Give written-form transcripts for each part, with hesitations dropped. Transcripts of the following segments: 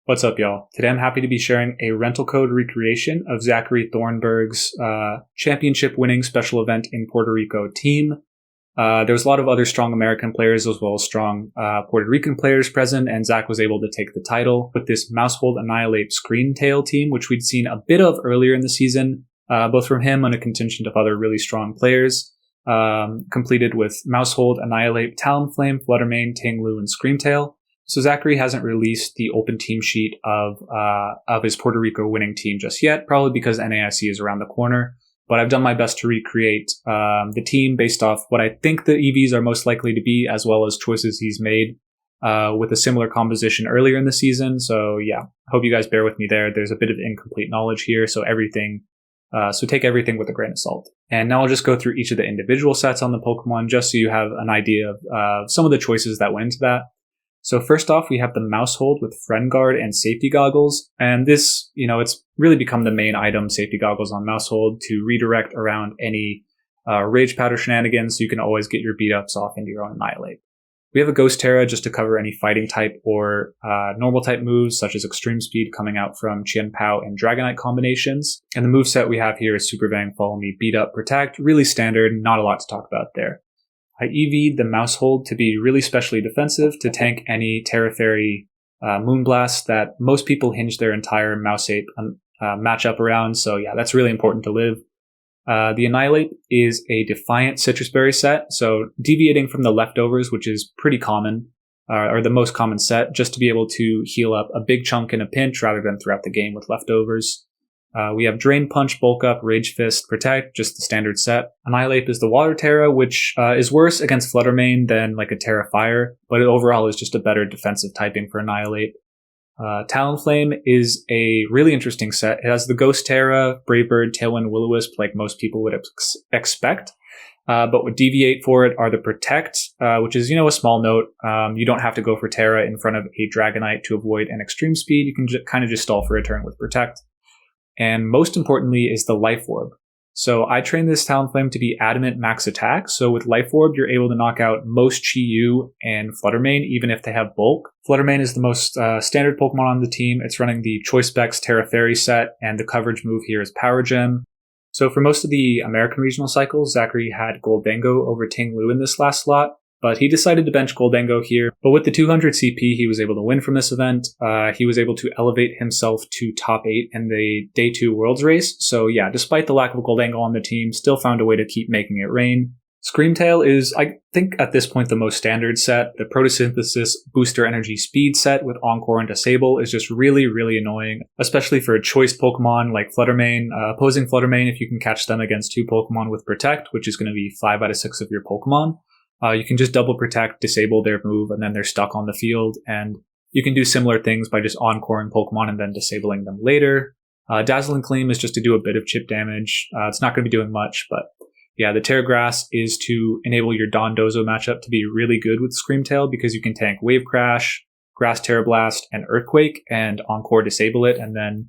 What's up, y'all? Today I'm happy to be sharing a rental code recreation of Zackary Thornburg's championship-winning special event in Puerto Rico team. There's a lot of other strong American players as well as strong Puerto Rican players present, and Zach was able to take the title with this Maushold Annihilape Scream Tail team, which we'd seen a bit of earlier in the season, both from him and a contingent of other really strong players, completed with Maushold, Annihilape, Talonflame, Flutter, Ting-Lu, and Scream Tail. So Zackary hasn't released the open team sheet of his Puerto Rico winning team just yet, probably because NAIC is around the corner. But I've done my best to recreate the team based off what I think the EVs are most likely to be, as well as choices he's made with a similar composition earlier in the season. So yeah, hope you guys bear with me there. There's a bit of incomplete knowledge here, so take everything with a grain of salt. And now I'll just go through each of the individual sets on the Pokemon, just so you have an idea of some of the choices that went into that. So first off, we have the Maushold with Friend Guard and Safety Goggles. And this, it's really become the main item, Safety Goggles on Maushold, to redirect around any Rage Powder shenanigans, so you can always get your beat-ups off into your own Annihilape. We have a Ghost Terra just to cover any fighting type or normal type moves, such as Extreme Speed coming out from Chien Pao and Dragonite combinations. And the moveset we have here is Super Bang, Follow Me, Beat Up, Protect. Really standard, not a lot to talk about there. I EV'd the Maushold to be really specially defensive to tank any Terra Fairy Moonblast that most people hinge their entire Mausape matchup around. So yeah, that's really important to live. The Annihilape is a Defiant Citrus Berry set, so deviating from the leftovers, which is pretty common, or the most common set, just to be able to heal up a big chunk in a pinch rather than throughout the game with leftovers. We have Drain Punch, Bulk Up, Rage Fist, Protect, just the standard set. Annihilape is the Water Terra, which is worse against Fluttermane than like a Terra Fire, but it overall is just a better defensive typing for Annihilape. Talonflame is a really interesting set. It has the Ghost Terra, Brave Bird, Tailwind, Will-O-Wisp, like most people would expect. But what deviate for it are the Protect, which is, a small note. You don't have to go for Terra in front of a Dragonite to avoid an Extreme Speed. You can kind of just stall for a turn with Protect. And most importantly is the Life Orb. So I trained this Talonflame to be Adamant Max Attack. So with Life Orb, you're able to knock out most Chi-Yu and Fluttermane, even if they have bulk. Fluttermane is the most standard Pokemon on the team. It's running the Choice Specs Terra Fairy set, and the coverage move here is Power Gem. So for most of the American regional cycles, Zackary had Gholdengo over Ting-Lu in this last slot, but he decided to bench Gholdengo here. But with the 200 CP, he was able to win from this event. He was able to elevate himself to top 8 in the Day 2 Worlds race. So yeah, despite the lack of Gholdengo on the team, still found a way to keep making it rain. Scream Tail is, I think, at this point the most standard set. The Photosynthesis Booster Energy Speed set with Encore and Disable is just really, really annoying, especially for a choice Pokemon like Fluttermane. Opposing Fluttermane, if you can catch them against 2 Pokemon with Protect, which is going to be 5 out of 6 of your Pokemon. You can just double Protect, disable their move, and then they're stuck on the field. And you can do similar things by just encoring Pokemon and then disabling them later. Dazzling Gleam is just to do a bit of chip damage. It's not going to be doing much, but yeah, the Terra Grass is to enable your Dondozo matchup to be really good with Scream Tail, because you can tank Wave Crash, Grass Terra Blast, and Earthquake, and Encore Disable it, and then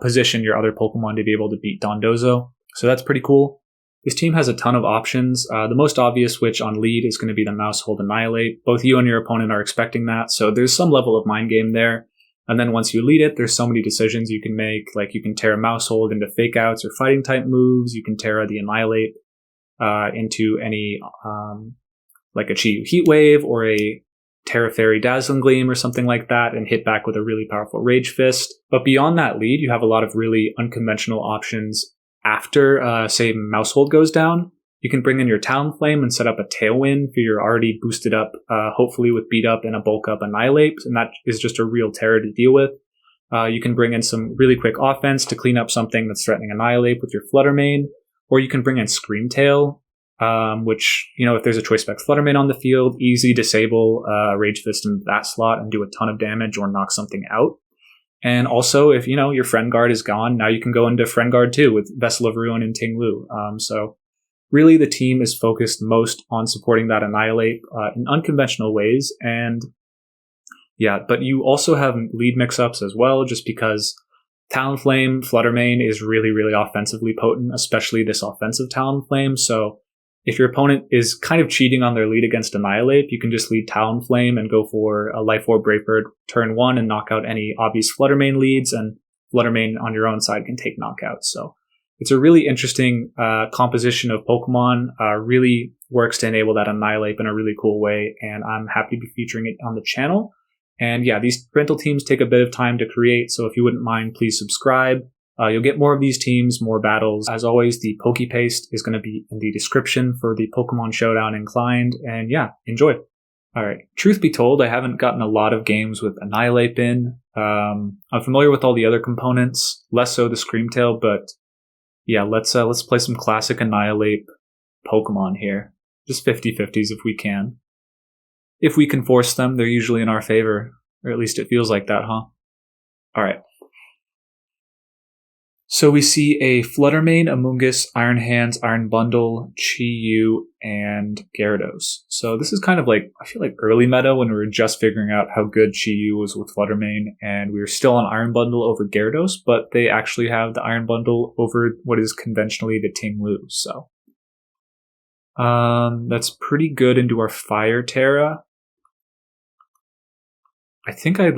position your other Pokemon to be able to beat Dondozo. So that's pretty cool. This team has a ton of options. The most obvious switch on lead is going to be the Maushold Annihilape. Both you and your opponent are expecting that, so there's some level of mind game there. And then once you lead it, there's so many decisions you can make, like you can Terra Maushold into Fake Outs or Fighting type moves. You can Terra the Annihilape into any, like a Chi-Yu Heat Wave or a Terra Fairy Dazzling Gleam or something like that, and hit back with a really powerful Rage Fist. But beyond that lead, you have a lot of really unconventional options. After, say, Maushold goes down, you can bring in your Talonflame and set up a Tailwind for your already boosted up, hopefully with Beat Up and a Bulk Up Annihilape, and that is just a real terror to deal with. You can bring in some really quick offense to clean up something that's threatening Annihilape with your Fluttermane, or you can bring in Scream Tail, which, if there's a Choice Spec Fluttermane on the field, easy disable Rage Fist in that slot and do a ton of damage or knock something out. And also, if, your Friend Guard is gone, now you can go into Friend Guard too with Vessel of Ruin and Ting-Lu. So really the team is focused most on supporting that Annihilape in unconventional ways. And yeah, but you also have lead mix-ups as well, just because Talonflame, Fluttermane is really, really offensively potent, especially this offensive Talonflame. So if your opponent is kind of cheating on their lead against Annihilape, you can just lead Talonflame and go for a Life Orb Brave Bird turn 1 and knock out any obvious Flutter main leads, and Flutter main on your own side can take knockouts. So it's a really interesting composition of Pokemon, really works to enable that Annihilape in a really cool way, and I'm happy to be featuring it on the channel. And yeah, these rental teams take a bit of time to create, so if you wouldn't mind, please subscribe. You'll get more of these teams, more battles. As always, the Pokepaste is going to be in the description for the Pokemon Showdown Inclined, and yeah, enjoy. Alright, truth be told, I haven't gotten a lot of games with Annihilape in. I'm familiar with all the other components, less so the Scream Tail, but yeah, let's play some classic Annihilape Pokemon here. Just 50-50s if we can. If we can force them, they're usually in our favor, or at least it feels like that, huh? Alright. So we see a Flutter main, Amoonguss, Iron Hands, Iron Bundle, Chi-Yu, and Gyarados. So this is kind of like, I feel like early meta when we were just figuring out how good Chi-Yu was with Flutter main, and we were still on Iron Bundle over Gyarados, but they actually have the Iron Bundle over what is conventionally the Ting-Lu, so. That's pretty good into our Fire Terra. I think I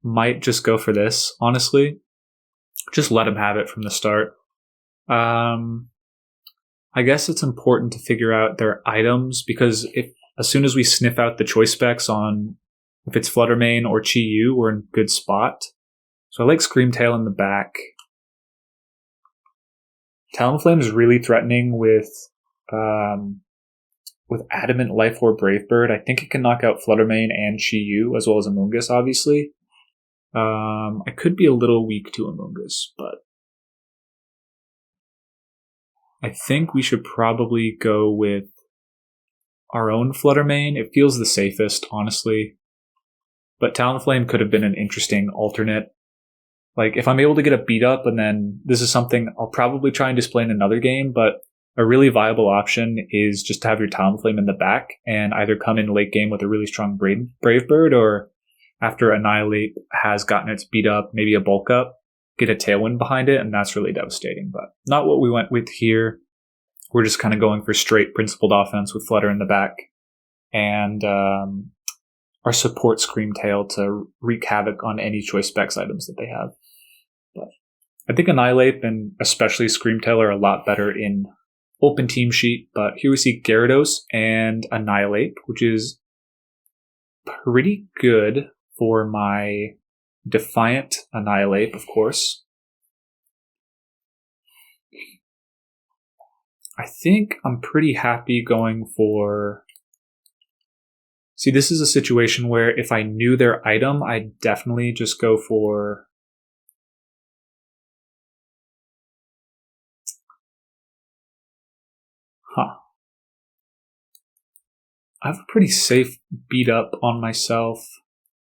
might just go for this, honestly. Just let him have it from the start. I guess it's important to figure out their items, because as soon as we sniff out the choice specs on if it's Flutter main or Chi-Yu, we're in a good spot. So I like Scream Tail in the back. Talonflame is really threatening with Adamant, Life Orb, Brave Bird. I think it can knock out Flutter main and Chi-Yu, as well as Amoonguss, obviously. I could be a little weak to Amoonguss, but I think we should probably go with our own Flutter main. It feels the safest, honestly. But Talonflame could have been an interesting alternate. Like, if I'm able to get a beat up, and then this is something I'll probably try and display in another game, but a really viable option is just to have your Talonflame in the back and either come in late game with a really strong Brave Bird, or after Annihilape has gotten its beat up, maybe a bulk up, get a Tailwind behind it, and that's really devastating. But not what we went with here. We're just kind of going for straight principled offense with Flutter in the back, and our support Scream Tail to wreak havoc on any choice specs items that they have. But I think Annihilape and especially Scream Tail are a lot better in open team sheet, but here we see Gyarados and Annihilape, which is pretty good for my Defiant Annihilape, of course. I think I'm pretty happy going for... See, this is a situation where if I knew their item, I'd definitely just go for... I have a pretty safe beat up on myself.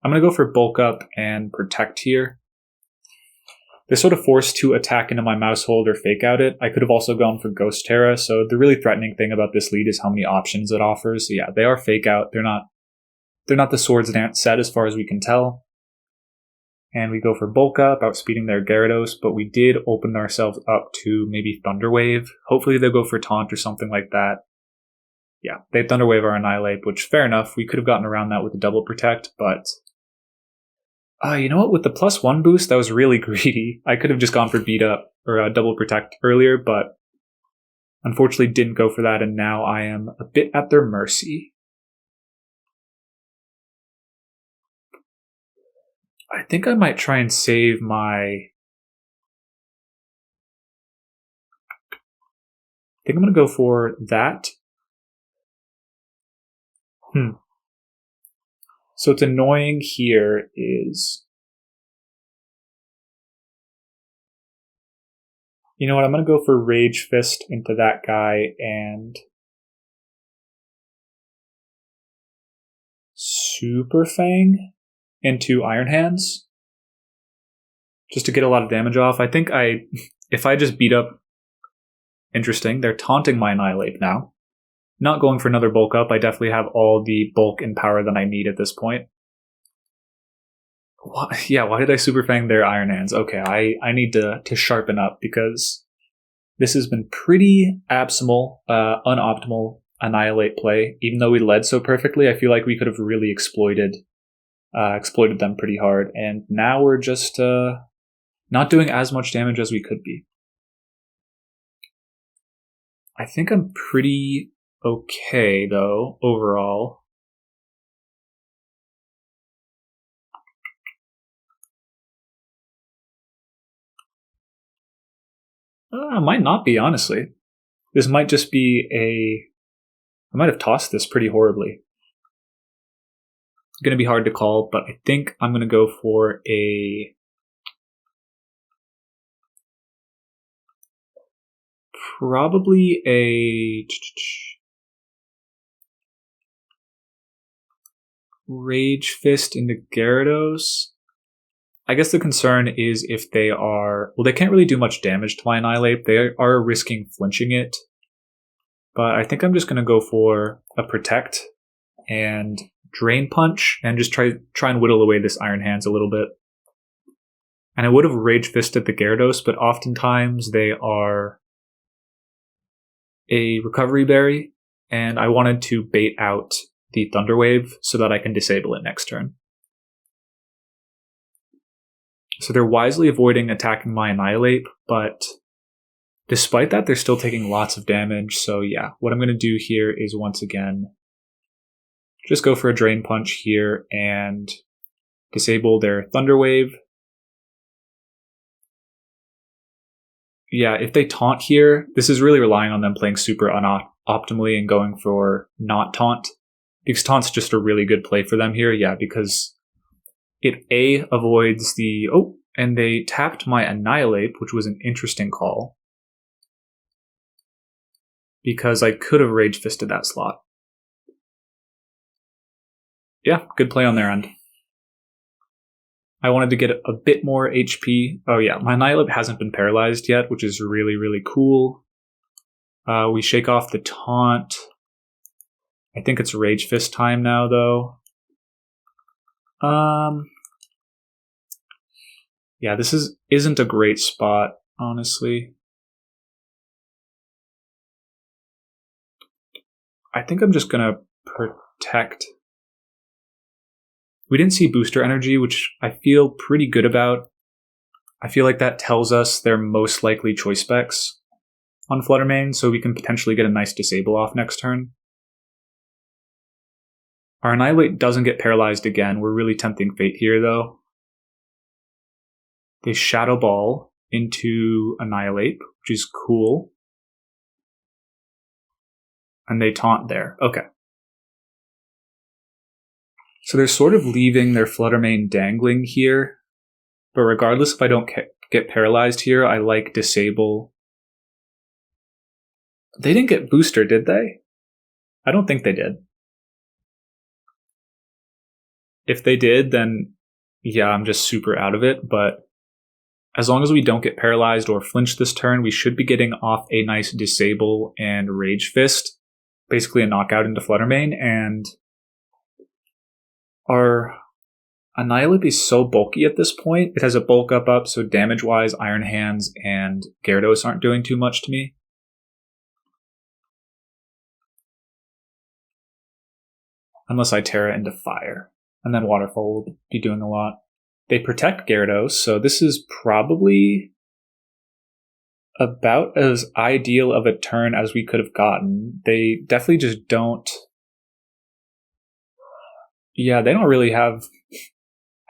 I'm going to go for Bulk Up and Protect here. They're sort of forced to attack into my Maushold or Fake Out it. I could have also gone for Ghost Terra, so the really threatening thing about this lead is how many options it offers. So yeah, they are Fake Out. They're not the Swords Dance set as far as we can tell. And we go for Bulk Up, outspeeding their Gyarados, but we did open ourselves up to maybe Thunder Wave. Hopefully they'll go for Taunt or something like that. Yeah, they Thunder Wave our Annihilape, which, fair enough, we could have gotten around that with a Double Protect, but... you know what, with the +1 boost, that was really greedy. I could have just gone for Beat Up, or Double Protect earlier, but unfortunately didn't go for that, and now I am a bit at their mercy. I think I might try and save my... I think I'm going to go for that. So what's annoying here is... You know what, I'm going to go for Rage Fist into that guy and... Super Fang into Iron Hands. Just to get a lot of damage off. I think if I just beat up... Interesting, they're taunting my Annihilape now. Not going for another bulk up. I definitely have all the bulk and power that I need at this point. Why did I Super Fang their Iron Hands? Okay, I need to sharpen up because this has been pretty abysmal, unoptimal. Annihilate play. Even though we led so perfectly, I feel like we could have really exploited them pretty hard. And now we're just not doing as much damage as we could be. I think I'm pretty okay, though, overall. I might not be, honestly. This might just be I might have tossed this pretty horribly. It's going to be hard to call, but I think I'm going to go for probably a Rage Fist into Gyarados. I guess the concern is if they are... Well, they can't really do much damage to my Annihilape. They are risking flinching it. But I think I'm just going to go for a Protect and Drain Punch and just try and whittle away this Iron Hands a little bit. And I would have Rage Fisted the Gyarados, but oftentimes they are a Recovery Berry, and I wanted to bait out the Thunder Wave so that I can disable it next turn. So they're wisely avoiding attacking my Annihilape, but despite that, they're still taking lots of damage. So yeah, what I'm going to do here is once again just go for a Drain Punch here and disable their Thunder Wave. Yeah, if they taunt here, this is really relying on them playing super optimally and going for not taunt, because taunt's just a really good play for them here. Yeah, because it avoids the... Oh, and they tapped my Annihilape, which was an interesting call, because I could have Rage Fisted that slot. Yeah, good play on their end. I wanted to get a bit more HP. Oh yeah, my Annihilape hasn't been paralyzed yet, which is really, really cool. We shake off the taunt. I think it's Rage Fist time now, though. Yeah, this isn't a great spot, honestly. I think I'm just gonna Protect. We didn't see Booster Energy, which I feel pretty good about. I feel like that tells us their most likely choice specs on Flutter main, so we can potentially get a nice disable off next turn. Our Annihilate doesn't get paralyzed again. We're really tempting fate here, though. They Shadow Ball into Annihilape, which is cool. And they taunt there. Okay. So they're sort of leaving their Flutter main dangling here. But regardless if I don't get paralyzed here, I like disable. They didn't get Booster, did they? I don't think they did. If they did, then yeah, I'm just super out of it. But as long as we don't get paralyzed or flinch this turn, we should be getting off a nice disable and Rage Fist. Basically a knockout into Flutter main, and our Annihilape is so bulky at this point. It has a bulk up, so damage-wise, Iron Hands and Gyarados aren't doing too much to me. Unless I Terra into Fire. And then Waterfall will be doing a lot. They protect Gyarados, so this is probably about as ideal of a turn as we could have gotten. They definitely just don't... Yeah, they don't really have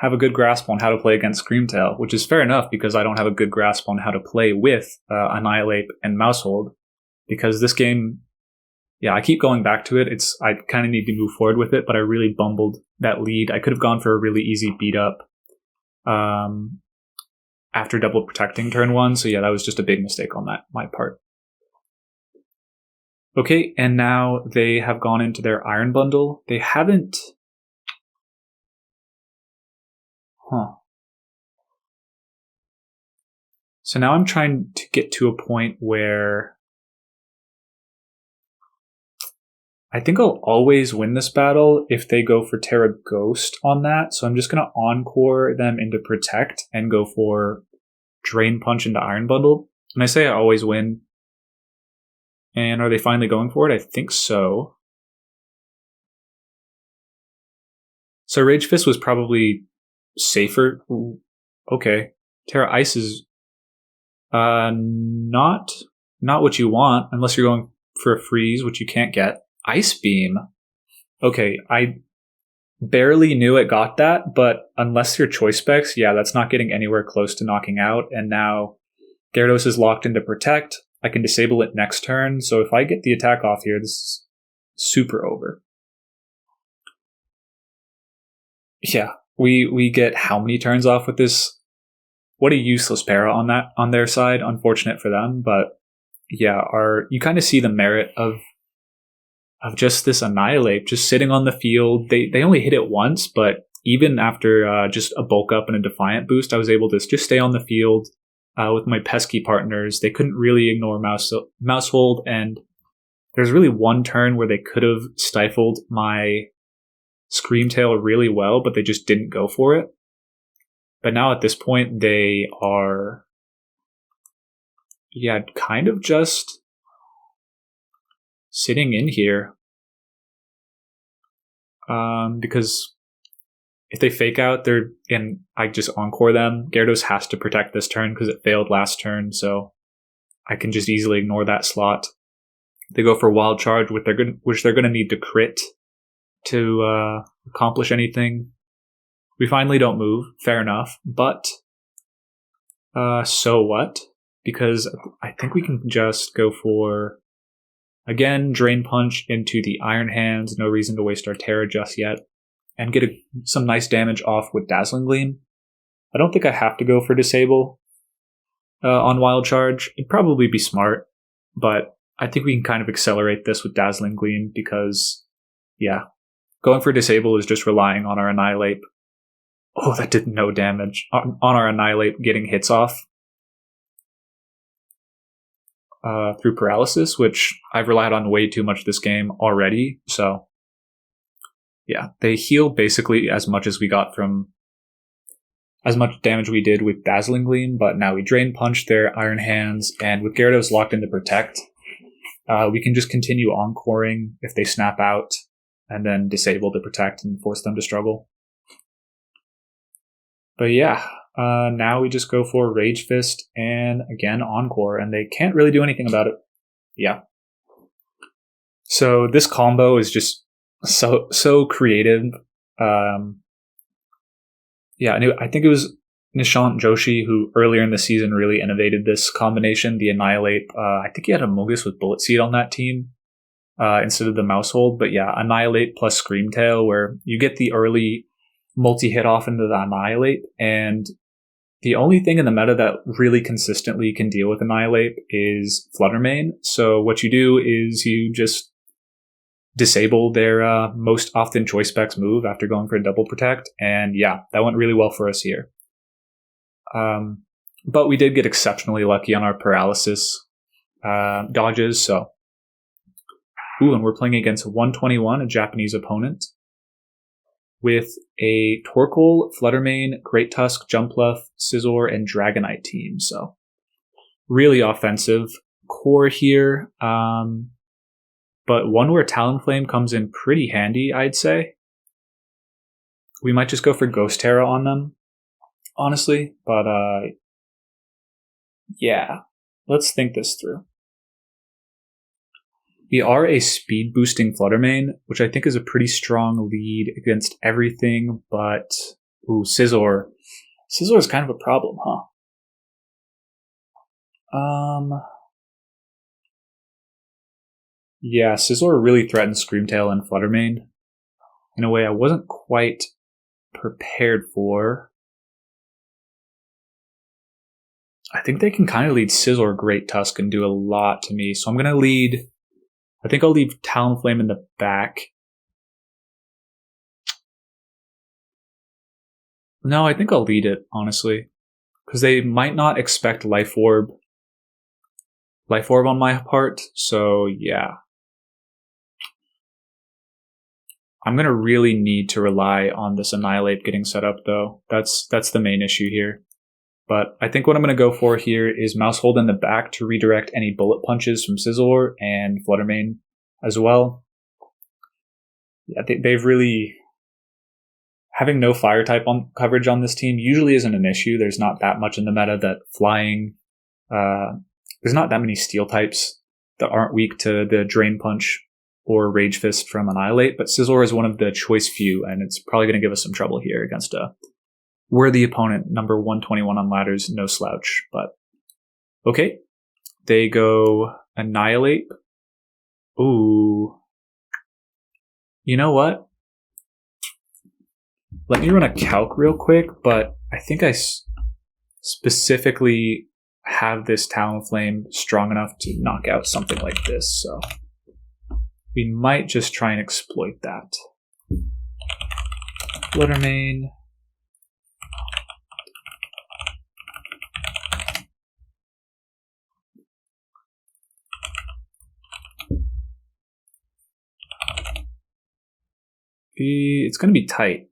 a good grasp on how to play against Scream Tail, which is fair enough because I don't have a good grasp on how to play with Annihilape and Maushold, because this game, yeah, I keep going back to it. I kind of need to move forward with it, but I really bumbled that lead. I could have gone for a really easy beat up after double protecting turn 1, so yeah, that was just a big mistake on my part. Okay, and now they have gone into their Iron Bundle. They haven't... So now I'm trying to get to a point where I think I'll always win this battle if they go for Terra Ghost on that. So I'm just going to Encore them into Protect and go for Drain Punch into Iron Bundle. And I say I always win. And are they finally going for it? I think so. So Rage Fist was probably safer. Ooh, okay. Terra Ice is not what you want unless you're going for a freeze, which you can't get. Ice Beam. Okay, I barely knew it got that, but unless your choice specs, yeah, that's not getting anywhere close to knocking out. And now Gyarados is locked into Protect. I can disable it next turn, so if I get the attack off here, this is super over. Yeah, we get how many turns off with this? What a useless para on their side. Unfortunate for them, but yeah, you kind of see the merit of just this Annihilape just sitting on the field. They only hit it once, but even after just a bulk up and a Defiant boost, I was able to just stay on the field with my pesky partners. They couldn't really ignore Maushold, and there's really one turn where they could have stifled my Scream Tail really well, but they just didn't go for it. But now at this point, they are, yeah, kind of just sitting in here. Because if they fake out, and I just Encore them, Gyarados has to protect this turn because it failed last turn, so I can just easily ignore that slot. They go for Wild Charge, which they're going to need to crit to accomplish anything. We finally don't move, fair enough, but so what? Because I think we can just go for, again, Drain Punch into the Iron Hands, no reason to waste our Terra just yet, and get some nice damage off with Dazzling Gleam. I don't think I have to go for Disable on Wild Charge. It'd probably be smart, but I think we can kind of accelerate this with Dazzling Gleam because, yeah, going for Disable is just relying on our Annihilape. Oh, that did no damage on our Annihilape getting hits off through Paralysis, which I've relied on way too much this game already. So, yeah, they heal basically as much as we got from as much damage we did with Dazzling Gleam, but now we Drain Punch their Iron Hands, and with Gyarados locked into Protect, we can just continue encoring if they snap out, and then disable to Protect and force them to struggle. But yeah, now we just go for Rage Fist and, again, Encore, and they can't really do anything about it. Yeah. So this combo is just so creative. Yeah, I think it was Nishant Joshi who earlier in the season really innovated this combination, the Annihilape. I think he had a Mogus with Bullet Seed on that team instead of the Maushold. But yeah, Annihilape plus Scream Tail, where you get the early multi-hit off into the Annihilape, and the only thing in the meta that really consistently can deal with Annihilape is Flutter main. So what you do is you just disable their most often choice specs move after going for a double protect, and yeah, that went really well for us here. But we did get exceptionally lucky on our paralysis dodges, so. Ooh, and we're playing against 121, a Japanese opponent, with a Torkoal, Fluttermane, Great Tusk, Jumpluff, Scizor, and Dragonite team. So really offensive core here. But one where Talonflame comes in pretty handy, I'd say. We might just go for Ghost Terra on them, honestly. But yeah, let's think this through. We are a speed boosting Fluttermane, which I think is a pretty strong lead against everything, but ooh, Scizor. Scizor is kind of a problem, huh? Yeah, Scizor really threatens Scream Tail and Fluttermane in a way I wasn't quite prepared for. I think they can kind of lead Scizor Great Tusk and do a lot to me, so I'm going to lead. I think I'll leave Talonflame in the back. No, I think I'll lead it, honestly. Because they might not expect Life Orb on my part, so yeah. I'm going to really need to rely on this Annihilape getting set up, though. That's the main issue here. But I think what I'm going to go for here is Maushold in the back to redirect any bullet punches from Scizor and Fluttermane as well. Yeah, they've really... Having no fire type on coverage on this team usually isn't an issue. There's not that much in the meta that flying... there's not that many steel types that aren't weak to the Drain Punch or Rage Fist from Annihilate, but Scizor is one of the choice few, and it's probably going to give us some trouble here against a worthy opponent, number 121 on ladders, no slouch. But okay, they go Annihilate. Ooh. You know what? Let me run a calc real quick, but I think I specifically have this Talonflame strong enough to knock out something like this, so we might just try and exploit that. Fluttermane. It's going to be tight.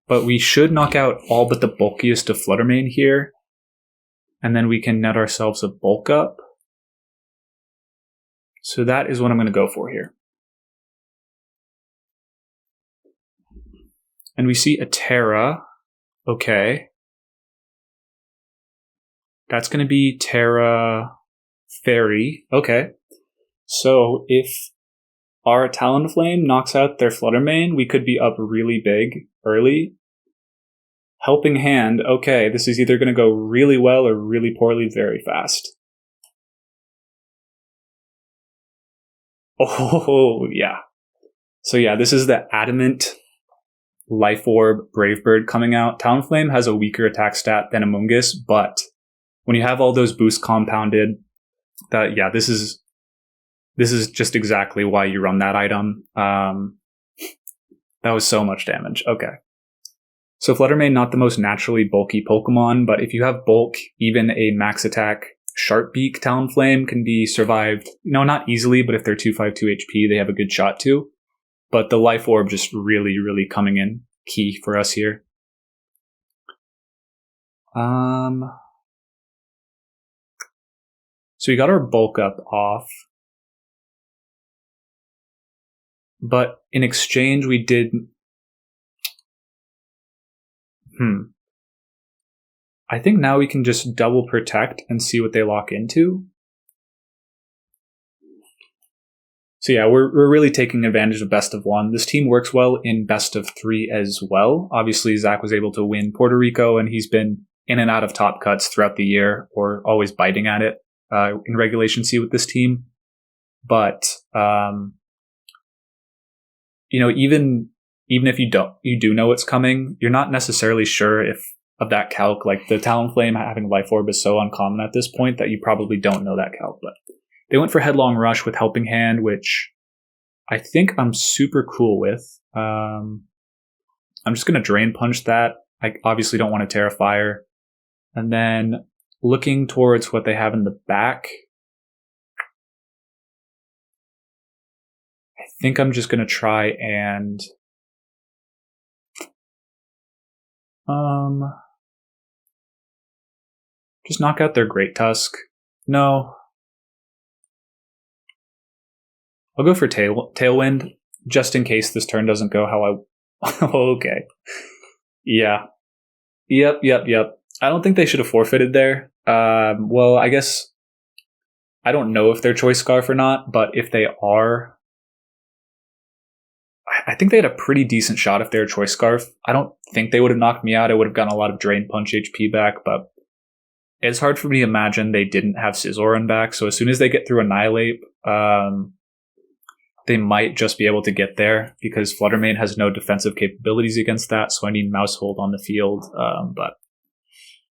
But we should knock out all but the bulkiest of Fluttermane here. And then we can net ourselves a bulk up. So that is what I'm going to go for here. And we see a Terra. Okay. That's going to be Terra Fairy. Okay. So if our Talonflame knocks out their Fluttermane, we could be up really big early. Helping Hand. Okay, this is either going to go really well or really poorly very fast. Oh, yeah. So yeah, this is the Adamant Life Orb Brave Bird coming out. Talonflame has a weaker attack stat than Amoonguss, but when you have all those boosts compounded, that yeah, this is just exactly why you run that item. That was so much damage. Okay. So Fluttermane, not the most naturally bulky Pokemon, but if you have bulk, even a max attack Sharpbeak Talonflame can be survived, not easily, but if they're 252 HP, they have a good shot to. But the Life Orb just really, really coming in key for us here. So we got our bulk up off. But in exchange, we did... I think now we can just double protect and see what they lock into. So yeah, we're really taking advantage of best of one. This team works well in best of three as well. Obviously, Zach was able to win Puerto Rico, and he's been in and out of top cuts throughout the year, or always biting at it in Regulation C with this team. But even if you do know it's coming, you're not necessarily sure if of that calc. Like the Talonflame having Life Orb is so uncommon at this point that you probably don't know that calc. But they went for Headlong Rush with Helping Hand, which I think I'm super cool with. I'm just going to Drain Punch that. I obviously don't want to Terrafire. And then looking towards what they have in the back, I think I'm just going to try and just knock out their Great Tusk. No. I'll go for Tailwind, just in case this turn doesn't go how I... Okay. Yeah. Yep. I don't think they should have forfeited there. Well, I guess... I don't know if they're Choice Scarf or not, but if they are... I think they had a pretty decent shot if they were Choice Scarf. I don't think they would have knocked me out. I would have gotten a lot of Drain Punch HP back, but it's hard for me to imagine they didn't have Scizor back. So as soon as they get through Annihilate, they might just be able to get there because Fluttermane has no defensive capabilities against that. So I need Maushold on the field. But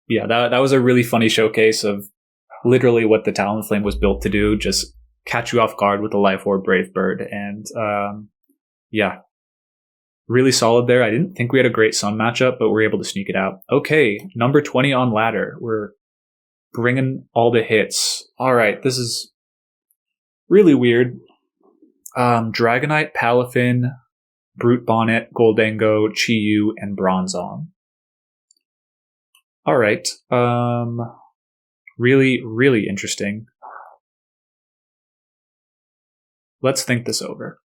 yeah, that was a really funny showcase of literally what the Talonflame was built to do. Just catch you off guard with a Life Orb Brave Bird. And yeah, really solid there. I didn't think we had a great Sun matchup, but we're able to sneak it out. Okay, number 20 on ladder. We're bringing all the hits. All right, this is really weird. Dragonite, Palafin, Brute Bonnet, Gholdengo, Chi-Yu, and Bronzong. All right. Really, really interesting. Let's think this over.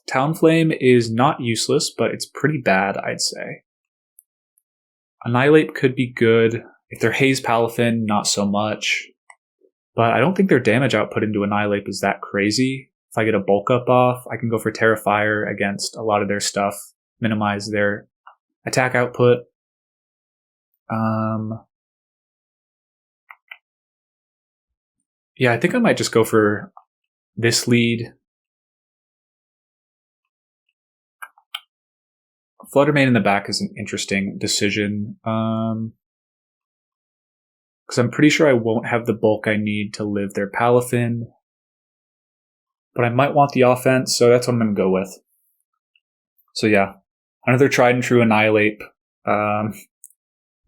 Talonflame is not useless, but it's pretty bad, I'd say. Annihilape could be good. If they're Haze Palafin, not so much. But I don't think their damage output into Annihilape is that crazy. If I get a bulk up off, I can go for Terra Fire against a lot of their stuff, minimize their attack output. Yeah, I think I might just go for this lead. Flutter Mane in the back is an interesting decision. Because I'm pretty sure I won't have the bulk I need to live their Palafin. But I might want the offense, so that's what I'm going to go with. So yeah, another tried and true Annihilape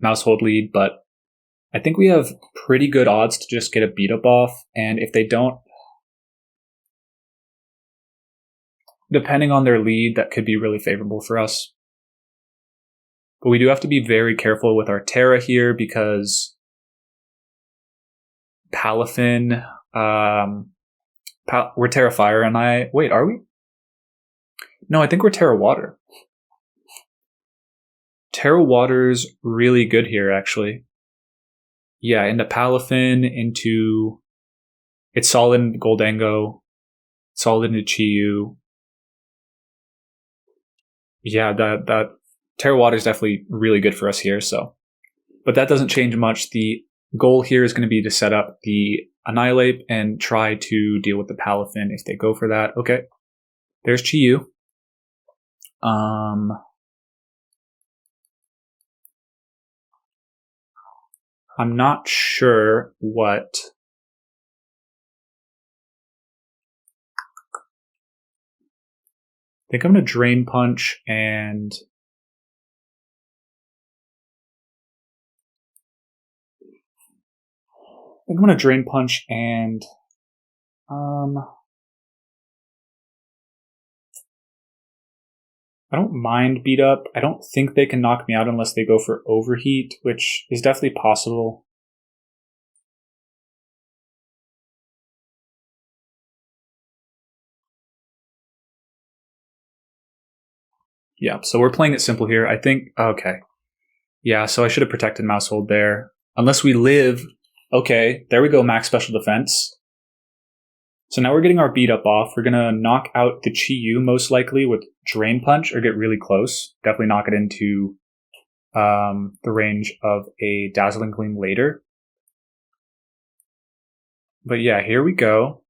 Maushold lead, but I think we have pretty good odds to just get a beat up off, and if they don't, depending on their lead, that could be really favorable for us. But we do have to be very careful with our Terra here because Palafin, we're Terra Fire, and wait, are we? No, I think we're Terra Water. Terra Water's really good here, actually. Yeah, into Palafin, into... It's solid into Gholdengo, solid into Chi-Yu. Yeah, that Terra Water is definitely really good for us here, so. But that doesn't change much. The goal here is going to be to set up the Annihilape and try to deal with the Palafin if they go for that. Okay, there's Chi-Yu. I'm not sure what... I think I'm going to Drain Punch and... I think I'm going to Drain Punch and... I don't mind beat up. I don't think they can knock me out unless they go for overheat, which is definitely possible. Yeah, so we're playing it simple here. I think, okay. Yeah, so I should have protected Maushold there. Unless we live, okay, there we go, max special defense. So now we're getting our beat up off. We're going to knock out the Chi-Yu most likely with Drain Punch or get really close. Definitely knock it into the range of a Dazzling Gleam later. But yeah, here we go.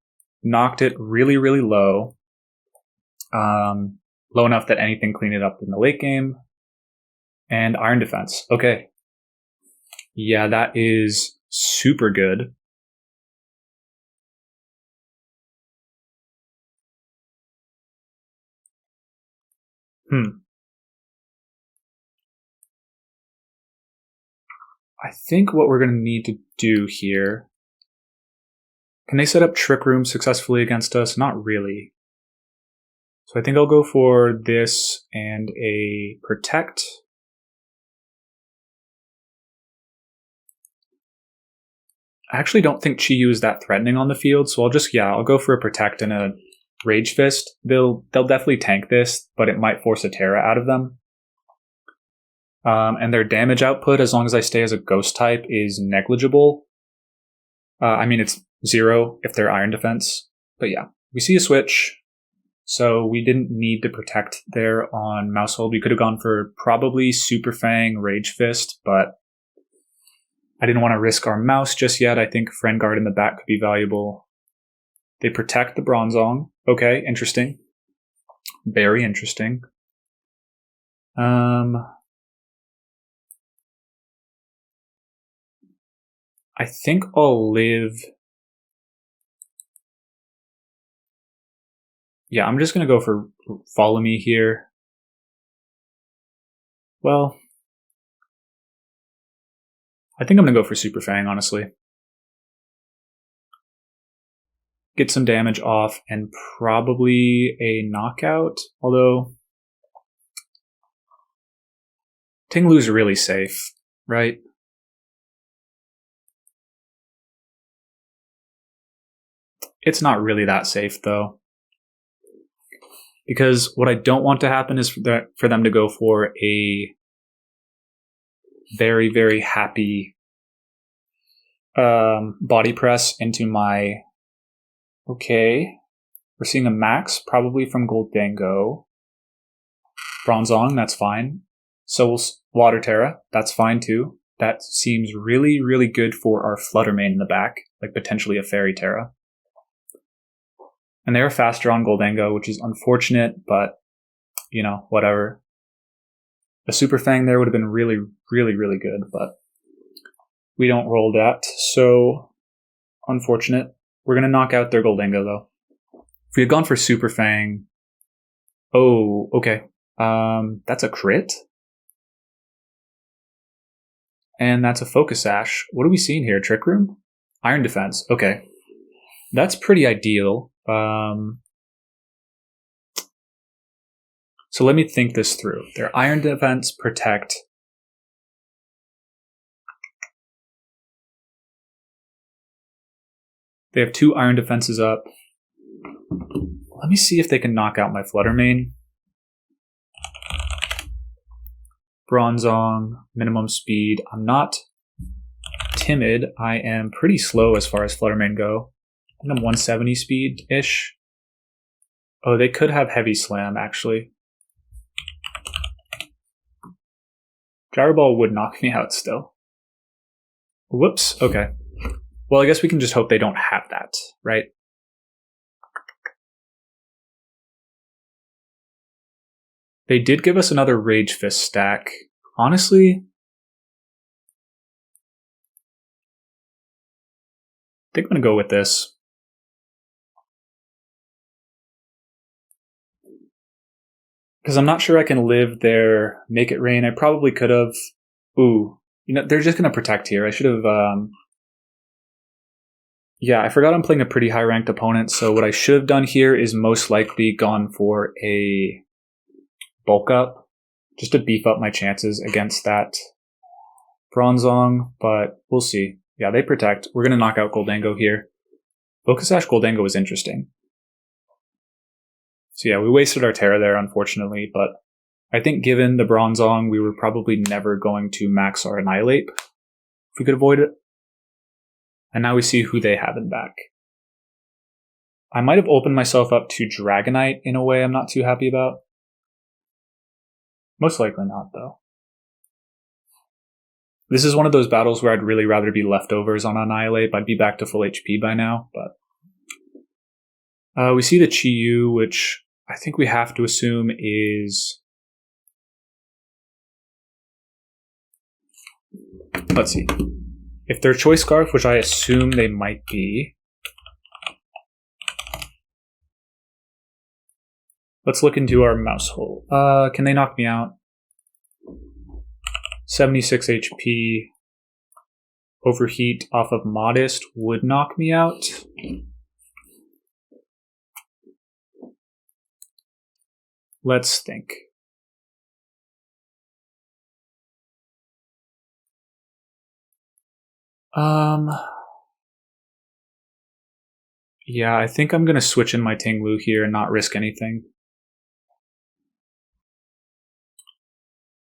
Knocked it really, really low. Low enough that anything clean it up in the late game. And Iron Defense. Okay. Yeah, that is super good. I think what we're going to need to do here... Can they set up Trick Room successfully against us? Not really. So I think I'll go for this and a Protect. I actually don't think Chi-Yu is that threatening on the field, so I'll go for a Protect and a Rage Fist. They'll definitely tank this, but it might force a Terra out of them. And their damage output, as long as I stay as a Ghost type, is negligible. I mean, it's 0 if they're Iron Defense. But yeah, we see a switch. So we didn't need to protect there on Maushold. We could have gone for probably Super Fang, Rage Fist, but I didn't want to risk our mouse just yet. I think Friend Guard in the back could be valuable. They protect the Bronzong. Okay, interesting. Very interesting. I think I'll live... Yeah, I'm just going to go for Follow Me here. Well, I think I'm going to go for Super Fang, honestly. Get some damage off and probably a knockout, although Ting-Lu's really safe, right? It's not really that safe, though. Because what I don't want to happen is for them to go for a very, very happy body press into my... Okay. We're seeing a max, probably from Gholdengo. Bronzong, that's fine. So Water Terra, that's fine too. That seems really, really good for our Flutter main in the back, like potentially a Fairy Terra. And they are faster on Gholdengo, which is unfortunate, but, you know, whatever. A Super Fang there would have been really, really, really good, but we don't roll that, so unfortunate. We're going to knock out their Gholdengo, though. If we had gone for Super Fang... Oh, okay. That's a crit? And that's a Focus Sash. What are we seeing here? Trick Room? Iron Defense. Okay. That's pretty ideal. So let me think this through. Their Iron Defense, Protect. They have 2 Iron Defenses up. Let me see if they can knock out my Flutter main. Bronzong, minimum speed. I'm not timid. I am pretty slow as far as Flutter main go. I think I'm 170 speed-ish. Oh, they could have Heavy Slam, actually. Gyro Ball would knock me out still. Whoops, okay. Well, I guess we can just hope they don't have that, right? They did give us another Rage Fist stack. Honestly, I think I'm going to go with this. Because I'm not sure I can live their Make It Rain. I probably could have. Ooh, you know, they're just going to Protect here. I should have... Yeah, I forgot I'm playing a pretty high-ranked opponent, so what I should have done here is most likely gone for a bulk up, just to beef up my chances against that Bronzong, but we'll see. Yeah, they Protect. We're going to knock out Gholdengo here. Focus Sash Gholdengo was interesting. So yeah, we wasted our Terra there, unfortunately, but I think given the Bronzong, we were probably never going to max our Annihilape if we could avoid it. And now we see who they have in back. I might have opened myself up to Dragonite in a way I'm not too happy about. Most likely not, though. This is one of those battles where I'd really rather be leftovers on Annihilape. I'd be back to full HP by now, but... we see the Chi-Yu, which I think we have to assume is... Let's see. If they're Choice Scarf, which I assume they might be... Let's look into our Maushold. Can they knock me out? 76 HP. Overheat off of Modest would knock me out. Let's think. Yeah, I think I'm going to switch in my Ting-Lu here and not risk anything.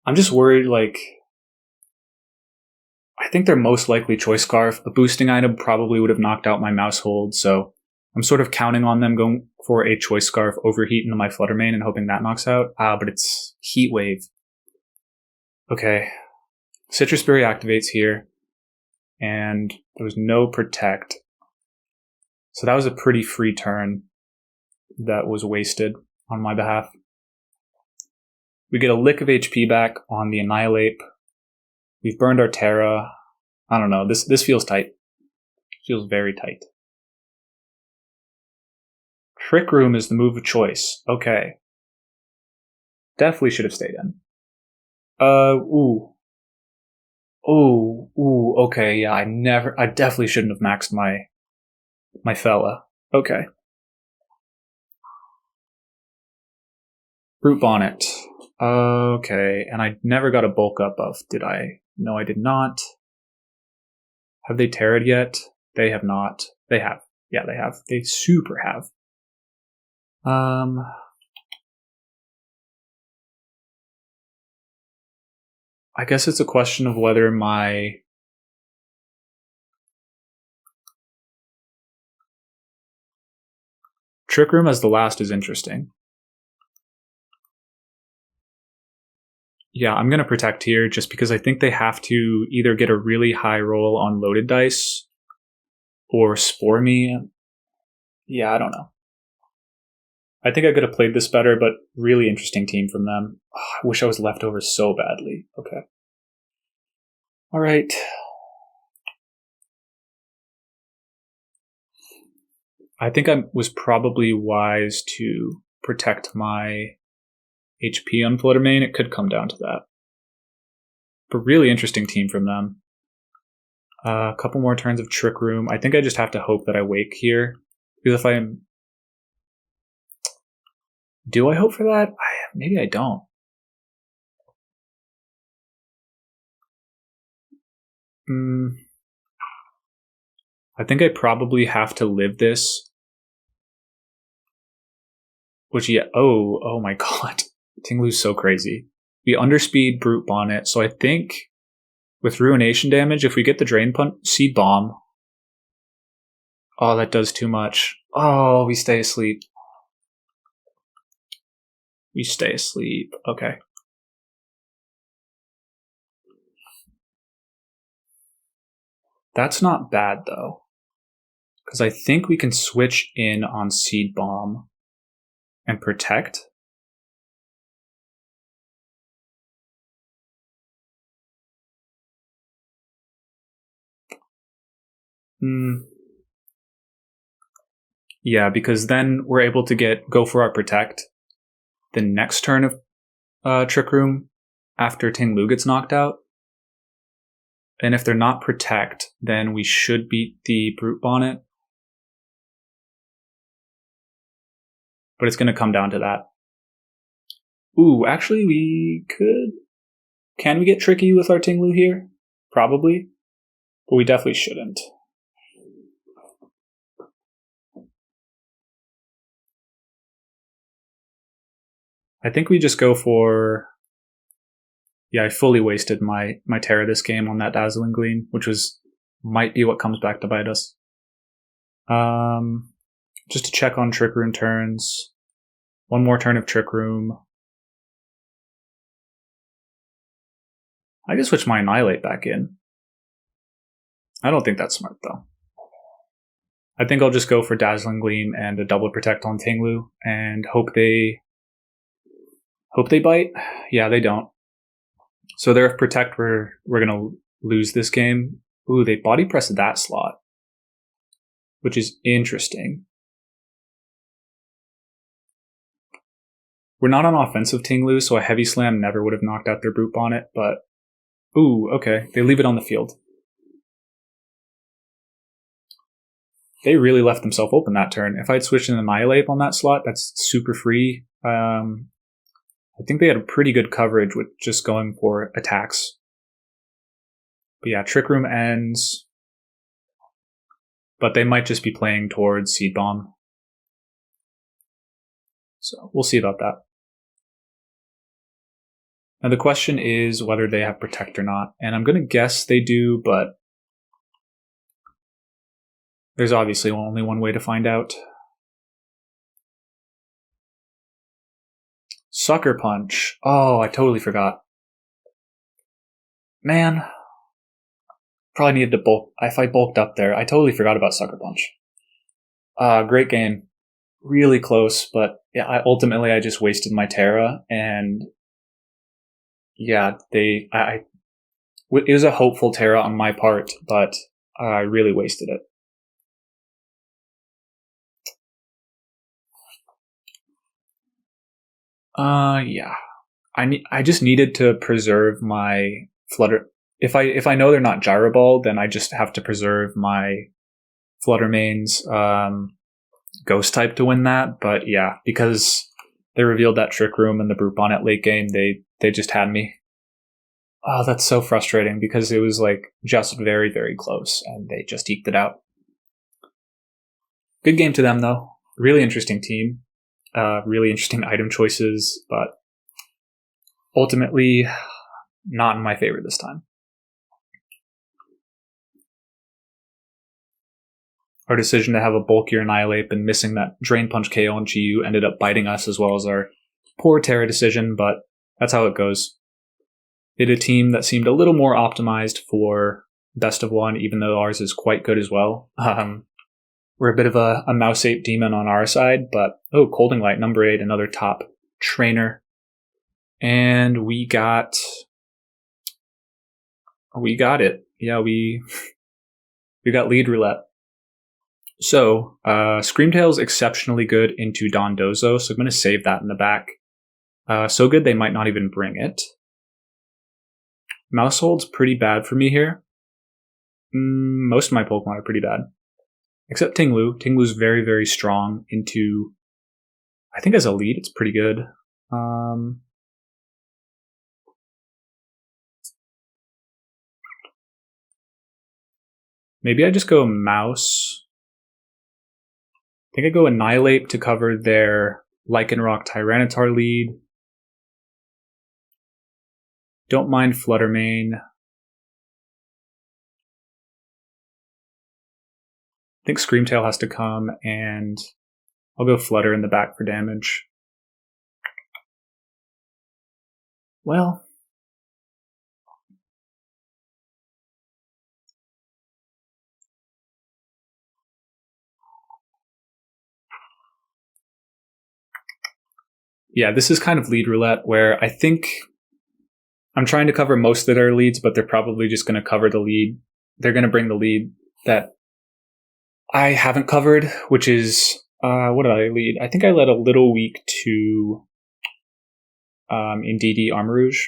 I'm just worried, like... I think they're most likely Choice Scarf. A boosting item probably would have knocked out my Maushold, so I'm sort of counting on them going for a Choice Scarf Overheat into my Flutter main and hoping that knocks out. But it's Heat Wave. Okay. Citrus Berry activates here, and there was no Protect. So that was a pretty free turn that was wasted on my behalf. We get a lick of HP back on the Annihilape. We've burned our Terra. I don't know. This feels tight. Feels very tight. Trick Room is the move of choice. Okay. Definitely should have stayed in. Ooh. Ooh, okay, yeah, I definitely shouldn't have maxed my fella. Okay. Root Bonnet. Okay, and I never got a bulk up of, did I? No, I did not. Have they Terra'd yet? They have not. They have. Yeah, they have. They super have. I guess it's a question of whether my Trick Room as the last is interesting. Yeah, I'm going to protect here just because I think they have to either get a really high roll on loaded dice or Spore me. Yeah, I don't know. I think I could have played this better, but really interesting team from them. Oh, I wish I was leftover so badly. Okay. All right. I think I was probably wise to protect my HP on Flutter main. It could come down to that. But really interesting team from them. A couple more turns of Trick Room. I think I just have to hope that I wake here. Because if I'm... Do I hope for that? Maybe I don't. I think I probably have to live this. Which, yeah, oh my god. Ting-Lu's so crazy. We underspeed Brute Bonnet, so I think with Ruination damage, if we get the Drain Punch, Seed Bomb. Oh, that does too much. Oh, we stay asleep. We stay asleep. Okay. That's not bad, though. Because I think we can switch in on Seed Bomb and protect. Yeah, because then we're able to go for our protect the next turn of Trick Room after Ting-Lu gets knocked out. And if they're not protect, then we should beat the Brute Bonnet. But it's going to come down to that. Ooh, actually we could... Can we get tricky with our Ting-Lu here? Probably. But we definitely shouldn't. I think we just go for... Yeah, I fully wasted my Terra this game on that Dazzling Gleam, which might be what comes back to bite us. Just to check on Trick Room turns. One more turn of Trick Room. I can switch my Annihilate back in. I don't think that's smart, though. I think I'll just go for Dazzling Gleam and a double protect on Ting-Lu and hope they bite. Yeah, they don't. So they're if protect, we're gonna lose this game. Ooh, they body press that slot, which is interesting. We're not on offensive Ting-Lu, so a heavy slam never would have knocked out their Brute Bonnet, but ooh, okay. They leave it on the field. They really left themselves open that turn. If I'd switched an Annihilape on that slot, that's super free. I think they had a pretty good coverage with just going for attacks. But yeah, Trick Room ends. But they might just be playing towards Seed Bomb. So we'll see about that. Now the question is whether they have Protect or not. And I'm going to guess they do, but there's obviously only one way to find out. Sucker Punch. Oh, I totally forgot. Man. Probably needed to bulk. If I bulked up there, I totally forgot about Sucker Punch. Great game. Really close, but yeah, ultimately I just wasted my Terra, and yeah, it was a hopeful Terra on my part, but I really wasted it. Yeah. I just needed to preserve my Flutter. If I know they're not Gyro Ball, then I just have to preserve my Flutter mains Ghost type to win that. But yeah, because they revealed that Trick Room and the Brute Bonnet late game, they just had me. Oh, that's so frustrating because it was like just very, very close and they just eked it out. Good game to them, though. Really interesting team. Really interesting item choices, but ultimately not in my favor this time. Our decision to have a bulkier Annihilape and missing that Drain Punch KO on GU ended up biting us, as well as our poor Terra decision, but that's how it goes. They had a team that seemed a little more optimized for best of one, even though ours is quite good as well. We're a bit of a mouse ape demon on our side, but Gholdengo Light, number 8, another top trainer. And we got it. Yeah, we got lead roulette. So, Scream Tail is exceptionally good into Dondozo, so I'm going to save that in the back. So good they might not even bring it. Maushold's pretty bad for me here. Most of my Pokemon are pretty bad. Except Ting-Lu. Ting-Lu's very, very strong into... I think as a lead, it's pretty good. Maybe I just go Mouse. I think I go Annihilape to cover their Lycanroc Tyranitar lead. Don't mind Flutter main. I think Scream Tail has to come, and I'll go Flutter in the back for damage. Well, yeah, this is kind of lead roulette where I think I'm trying to cover most of their leads, but they're probably just going to cover the lead. They're going to bring the lead that I haven't covered, which is, what did I lead? I think I led a little weak to Indeedee Armarouge.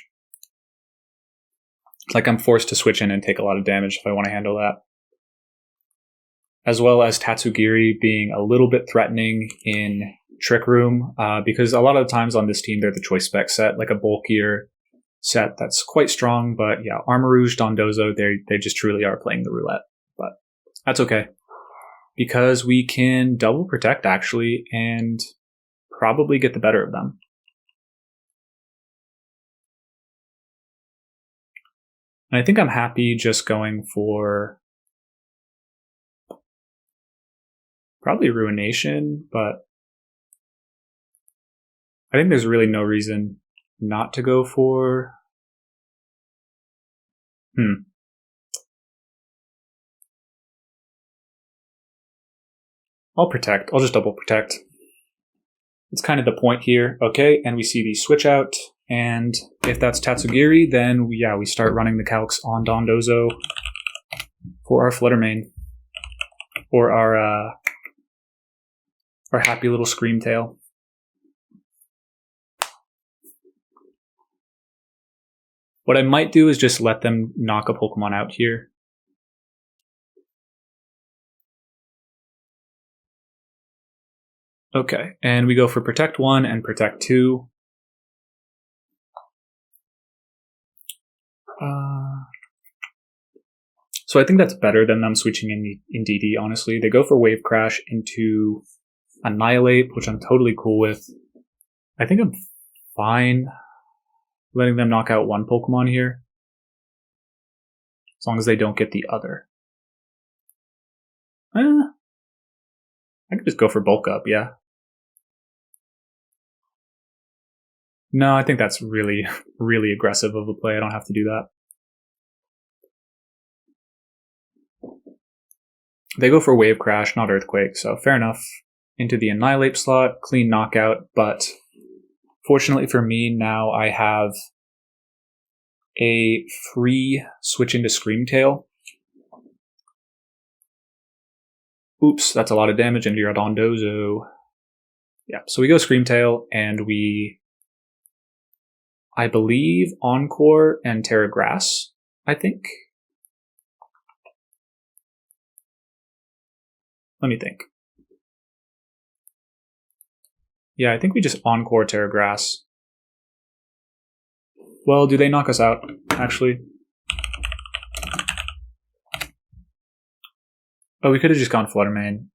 It's like I'm forced to switch in and take a lot of damage if I want to handle that. As well as Tatsugiri being a little bit threatening in Trick Room, because a lot of the times on this team they're the choice spec set, like a bulkier set that's quite strong, but yeah, Armarouge, Dondozo, they just truly are playing the roulette. But that's okay, because we can double protect actually and probably get the better of them. And I think I'm happy just going for probably Ruination, but I think there's really no reason not to go for... I'll protect. I'll just double protect. It's kind of the point here. Okay, and we see the switch out, and if that's Tatsugiri, then we start running the calcs on Dondozo for our Flutter main, or our happy little Scream Tail. What I might do is just let them knock a Pokemon out here. Okay, and we go for Protect 1 and Protect 2. So I think that's better than them switching in Indeedee, honestly. They go for Wave Crash into Annihilape, which I'm totally cool with. I think I'm fine letting them knock out one Pokemon here, as long as they don't get the other. I could just go for Bulk Up, yeah. No, I think that's really, really aggressive of a play. I don't have to do that. They go for Wave Crash, not Earthquake, so fair enough. Into the Annihilape slot, clean knockout, but fortunately for me, now I have a free switch into Scream Tail. Oops, that's a lot of damage into your Dondozo. Yeah, so we go Scream Tail, and we, I believe, Encore and Terra Grass, I think. Let me think. Yeah, I think we just Encore Terra Grass. Well, do they knock us out, actually? Oh, we could have just gone Flutter main.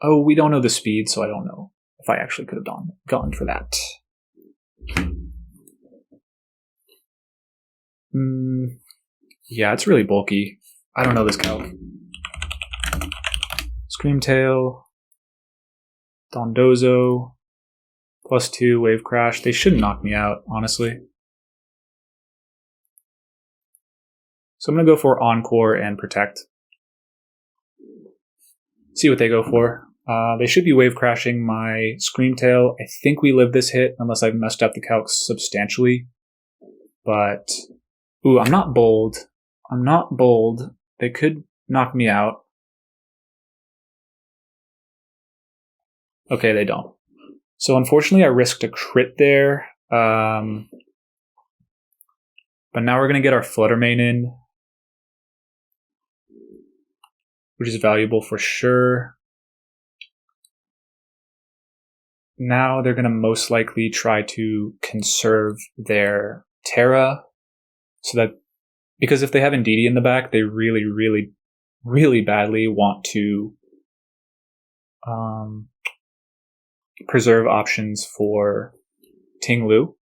Oh, we don't know the speed, so I don't know if I actually could have gone for that. Yeah, it's really bulky. I don't know this calc. Scream Tail, Dondozo, +2, Wave Crash. They shouldn't knock me out, honestly. So I'm going to go for Encore and Protect. See what they go for. They should be Wave Crashing my Scream Tail. I think we live this hit, unless I've messed up the calcs substantially. But, ooh, I'm not bold. I'm not bold. They could knock me out. Okay, they don't. So unfortunately, I risked a crit there. But now we're going to get our Flutter main in, which is valuable for sure. Now they're going to most likely try to conserve their Terra, so that, because if they have Indeedee in the back, they really, really, really badly want to preserve options for Ting-Lu.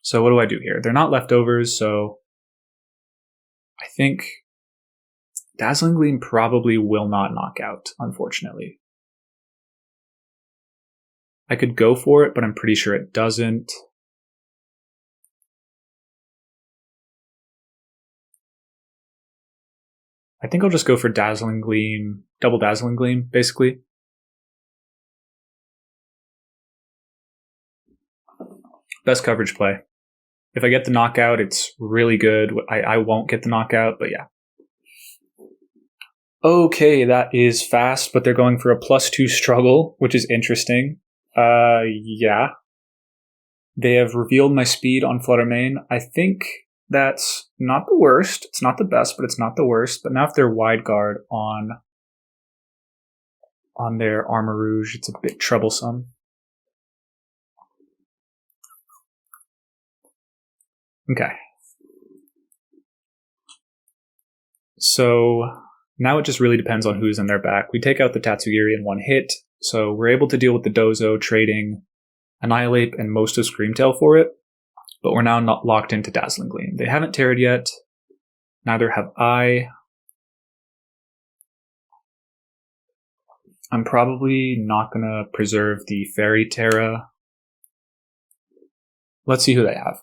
So what do I do here? They're not leftovers, so I think Dazzling Gleam probably will not knock out, unfortunately. I could go for it, but I'm pretty sure it doesn't. I think I'll just go for Dazzling Gleam, double Dazzling Gleam, basically. Best coverage play. If I get the knockout, it's really good. I won't get the knockout, but yeah. Okay, that is fast, but they're going for a +2 struggle, which is interesting. Yeah. They have revealed my speed on Flutter main. I think that's not the worst. It's not the best, but it's not the worst. But now if they're wide guard on their Armor Rouge, it's a bit troublesome. Okay. So now it just really depends on who's in their back. We take out the Tatsugiri in one hit, so we're able to deal with the Dozo, trading Annihilape and most of Scream Tail for it, but we're now not locked into Dazzling Gleam. They haven't Terra'd yet, neither have I. I'm probably not going to preserve the Fairy Terra. Let's see who they have.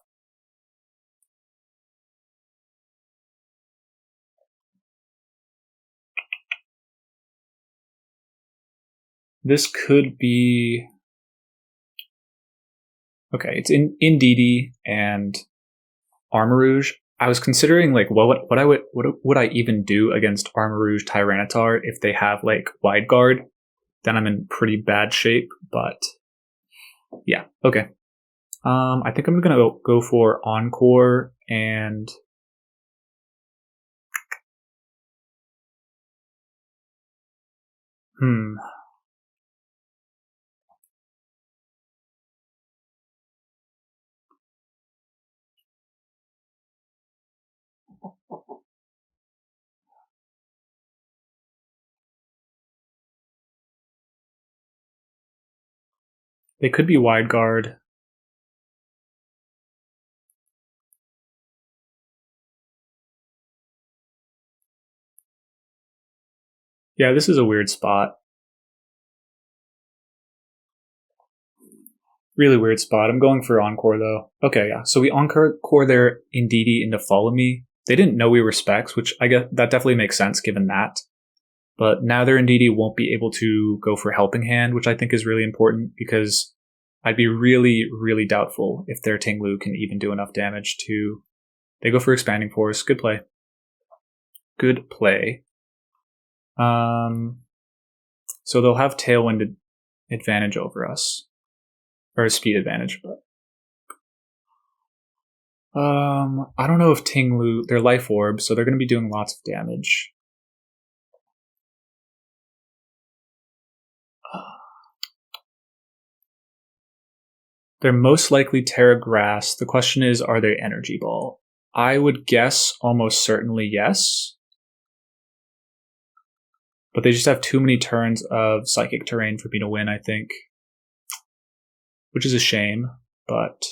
This could be... Okay, it's Indeedee and Armor Rouge. I was considering like what would I even do against Armor Rouge Tyranitar if they have like wide guard? Then I'm in pretty bad shape, but yeah, okay. I think I'm gonna go for Encore and they could be wide guard. Yeah, this is a weird spot. Really weird spot. I'm going for Encore though. Okay, yeah. So we Encore their Indeedee into Follow Me. They didn't know we were Specs, which I guess that definitely makes sense given that. But now their Indeedee won't be able to go for Helping Hand, which I think is really important because I'd be really, really doubtful if their Ting-Lu can even do enough damage to... They go for Expanding Force. Good play. Good play. So they'll have Tailwind advantage over us. Or a speed advantage, but... I don't know if Ting-Lu... They're Life Orb, so they're going to be doing lots of damage. They're most likely Terra Grass. The question is, are they Energy Ball? I would guess almost certainly yes. But they just have too many turns of psychic terrain for me to win, I think. Which is a shame, but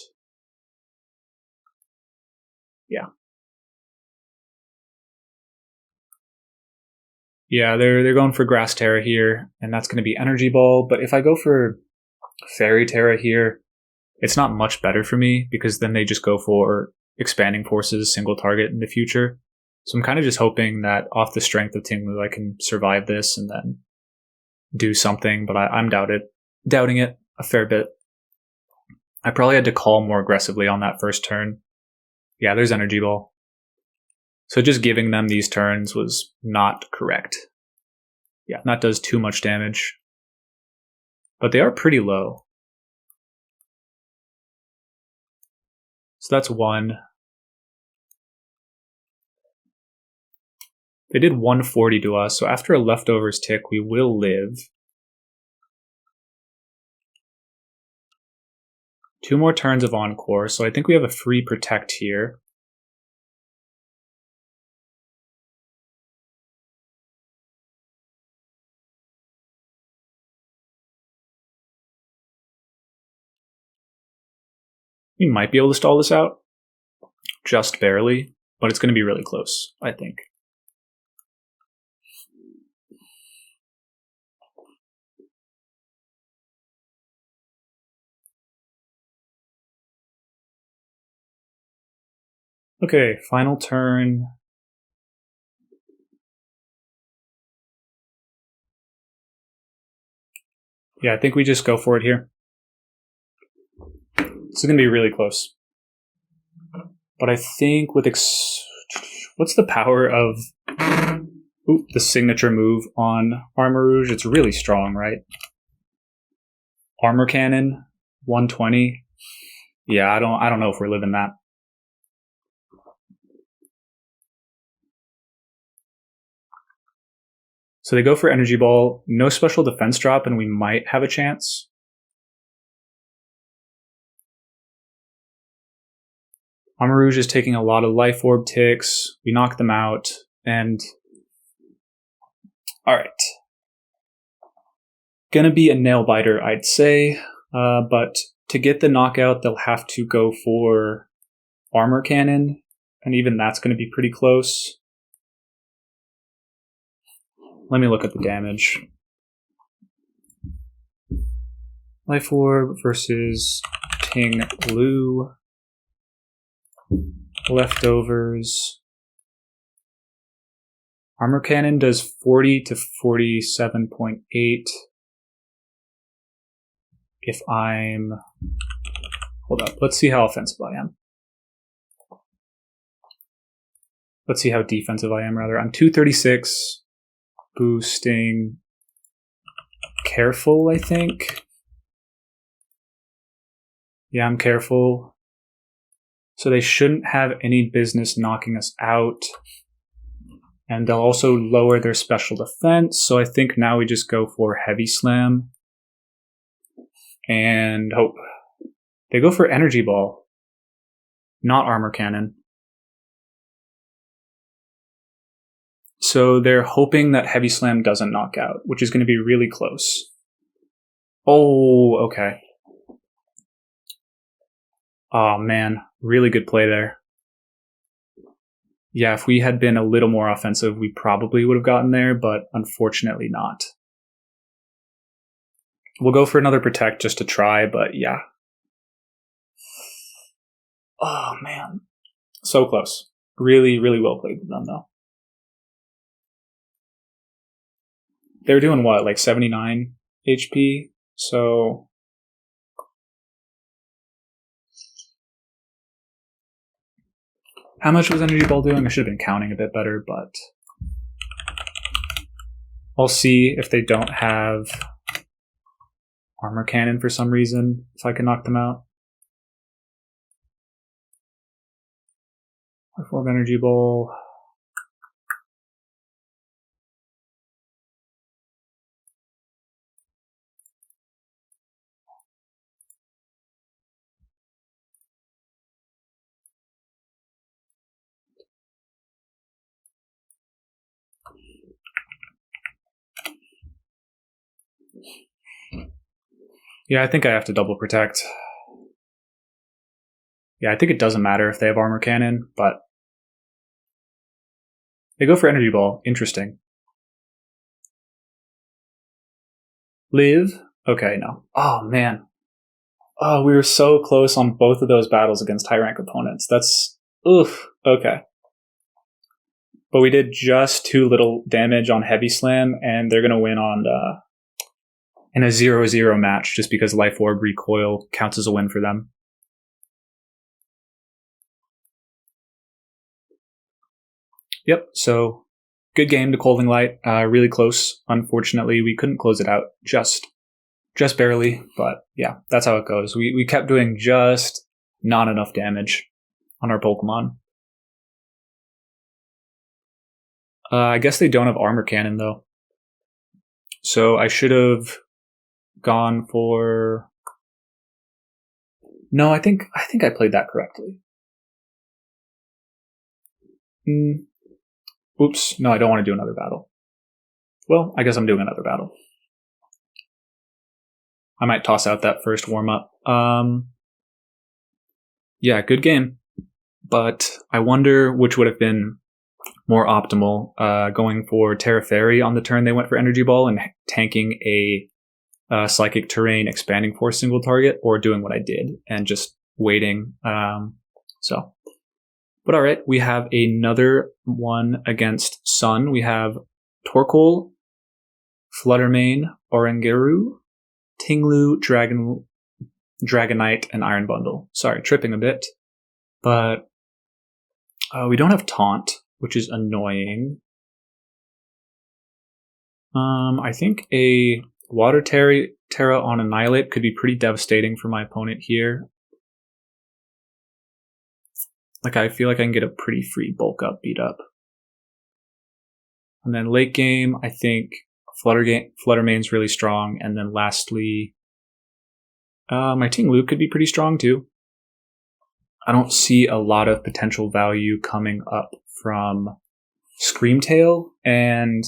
yeah. Yeah, they're going for Grass Terra here, and that's going to be Energy Ball. But if I go for Fairy Terra here, it's not much better for me, because then they just go for Expanding Forces, single target in the future. So I'm kind of just hoping that off the strength of Ting-Lu, I can survive this and then do something, but I'm doubting it a fair bit. I probably had to call more aggressively on that first turn. Yeah, there's Energy Ball. So just giving them these turns was not correct. Yeah, that does too much damage. But they are pretty low. So that's one. They did 140 to us, so after a leftovers tick, we will live. 2 more turns of Encore, so I think we have a free Protect here. We might be able to stall this out. Just barely, but it's going to be really close, I think. Okay, final turn. Yeah, I think we just go for it here. It's going to be really close. But I think with what's the power of the signature move on Armor Rouge? It's really strong, right? Armor Cannon, 120. Yeah, I don't know if we're living that. So they go for Energy Ball, no special defense drop, and we might have a chance. Armor Rouge is taking a lot of Life Orb ticks. We knock them out, and alright. Gonna be a nail biter, I'd say, but to get the knockout, they'll have to go for Armor Cannon, and even that's gonna be pretty close. Let me look at the damage. Life Orb versus Ting-Lu. Leftovers. Armor Cannon does 40 to 47.8. If I'm... Hold up, let's see how offensive I am. Let's see how defensive I am, rather. I'm 236. Boosting Careful, I think. Yeah, I'm Careful. So they shouldn't have any business knocking us out. And they'll also lower their special defense. So I think now we just go for Heavy Slam. And hope. They go for Energy Ball. Not Armor Cannon. So they're hoping that Heavy Slam doesn't knock out, which is going to be really close. Oh, okay. Oh man, really good play there. Yeah, if we had been a little more offensive, we probably would have gotten there, but unfortunately not. We'll go for another Protect just to try, but yeah. Oh man, so close. Really, really well played with them though. They were doing what, like 79 HP? So... How much was Energy Ball doing? I should have been counting a bit better, but... I'll see if they don't have Armor Cannon for some reason, if I can knock them out. Form Energy Ball... Yeah, I think I have to double protect. Yeah, I think it doesn't matter if they have armor cannon, but they go for energy ball. Interesting. Live? Okay, no. Oh, man. Oh, we were so close on both of those battles against high rank opponents. That's... oof. Okay. But we did just too little damage on Heavy Slam, and they're going to win on in a 0-0 match just because Life Orb Recoil counts as a win for them. Yep, so good game to Colding Light. Really close. Unfortunately, we couldn't close it out just barely, but yeah, that's how it goes. We kept doing just not enough damage on our Pokemon. I guess they don't have armor cannon though, so I should have gone for. No, I think I played that correctly. Oops, no, I don't want to do another battle. Well, I guess I'm doing another battle. I might toss out that first warm-up. Yeah, good game. But I wonder which would have been more optimal, going for Terra Fairy on the turn they went for Energy Ball and tanking a Psychic Terrain Expanding Force single target, or doing what I did and just waiting. But alright, we have another one against Sun. We have Torkoal, Fluttermane, Oranguru, Ting-Lu, Dragonite, and Iron Bundle. Sorry, tripping a bit. But we don't have Taunt, which is annoying. I think a Water Terra on Annihilape could be pretty devastating for my opponent here. Like, I feel like I can get a pretty free bulk up, beat up. And then late game, I think Fluttermane's really strong. And then lastly, my Ting-Lu could be pretty strong too. I don't see a lot of potential value coming up from Scream Tail, and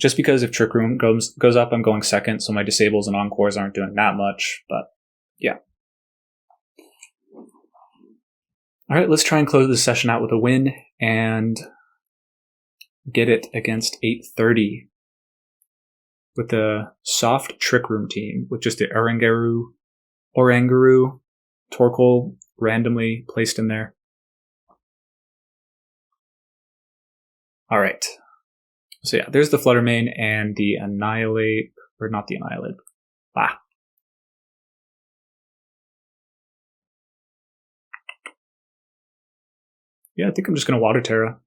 just because if Trick Room goes up, I'm going second, so my disables and encores aren't doing that much, but yeah. Alright, let's try and close this session out with a win, and get it against 830 with the soft Trick Room team, with just the Oranguru, Torkoal randomly placed in there. Alright. So yeah, there's the Fluttermane and the Annihilape, or not the Annihilape. Yeah, I think I'm just going to Water Terra.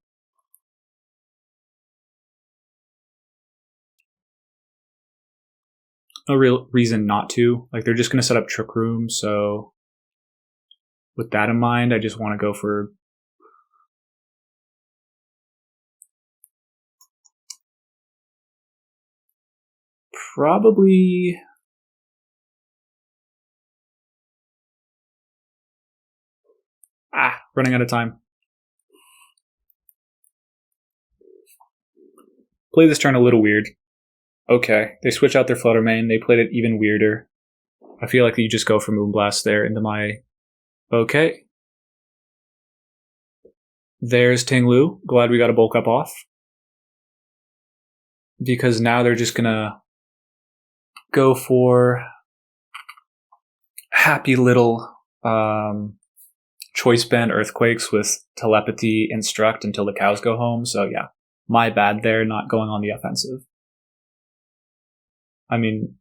No real reason not to. Like, they're just going to set up Trick Room, so with that in mind, I just want to go for... probably... running out of time. Play this turn a little weird. Okay, they switch out their Fluttermane. They played it even weirder. I feel like you just go for Moonblast there into my... Okay. There's Ting-Lu. Glad we got a bulk up off. Because now they're just gonna go for happy little Choice Band Earthquakes with Telepathy Instruct until the cows go home. So yeah, my bad there, not going on the offensive. I mean,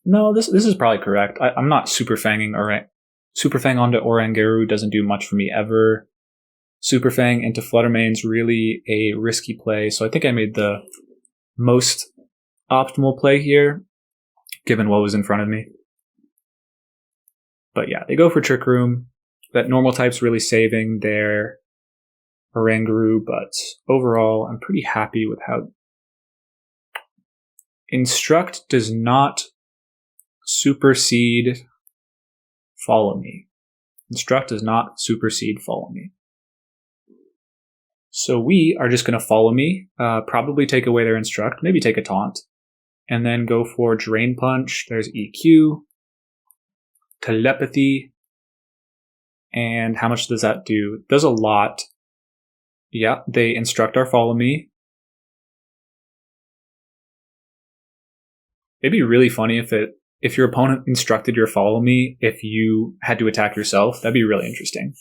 no, this is probably correct. I'm not Super Fanging Super Fang onto Oranguru doesn't do much for me ever. Super Fang into Fluttermane's really a risky play, so I think I made the most optimal play here, given what was in front of me. But yeah, they go for Trick Room. That normal type's really saving their Oranguru, but overall, I'm pretty happy with how... Instruct does not supersede Follow Me. Instruct does not supersede Follow Me. So we are just going to Follow Me, probably take away their Instruct, maybe take a Taunt. and then go for Drain Punch. There's EQ, Telepathy, and how much does that do? It does a lot. Yeah, they instruct our Follow Me. It'd be really funny if your opponent instructed your Follow Me if you had to attack yourself. That'd be really interesting.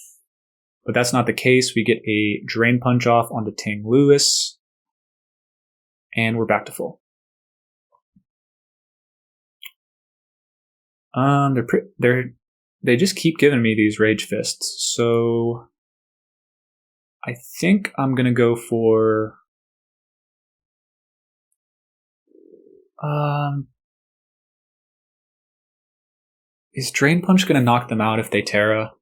But that's not the case. We get a Drain Punch off onto Ting-Lu, and we're back to full. They just keep giving me these Rage Fists, so I think I'm gonna go for is Drain Punch gonna knock them out if they Terra?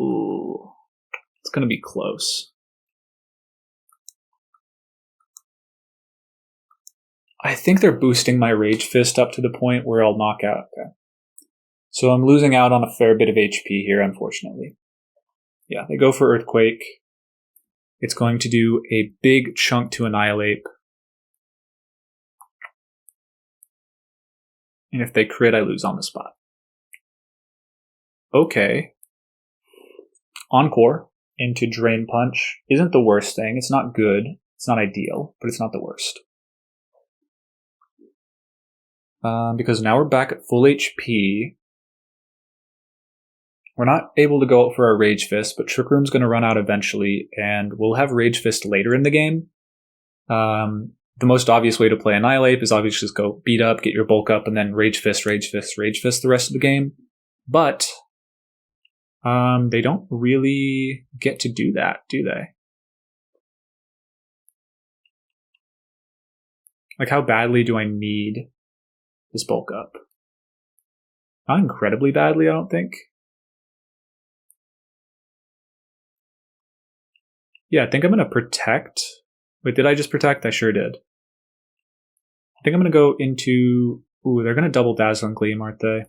Ooh, it's gonna be close. I think they're boosting my Rage Fist up to the point where I'll knock out. Okay. So I'm losing out on a fair bit of HP here, unfortunately. Yeah, they go for Earthquake. It's going to do a big chunk to Annihilate. And if they crit, I lose on the spot. Okay. Encore into Drain Punch isn't the worst thing. It's not good. It's not ideal, but it's not the worst. Because now we're back at full HP. We're not able to go out for our Rage Fist, but Trick Room's going to run out eventually, and we'll have Rage Fist later in the game. The most obvious way to play Annihilate is obviously just go beat up, get your bulk up, and then Rage Fist, Rage Fist, Rage Fist the rest of the game. But they don't really get to do that, do they? Like, how badly do I need this bulk up? Not incredibly badly, I don't think. Yeah, I think I'm going to protect. Wait, did I just protect? I sure did. I think I'm going to go into... Ooh, they're going to double Dazzling Gleam, aren't they?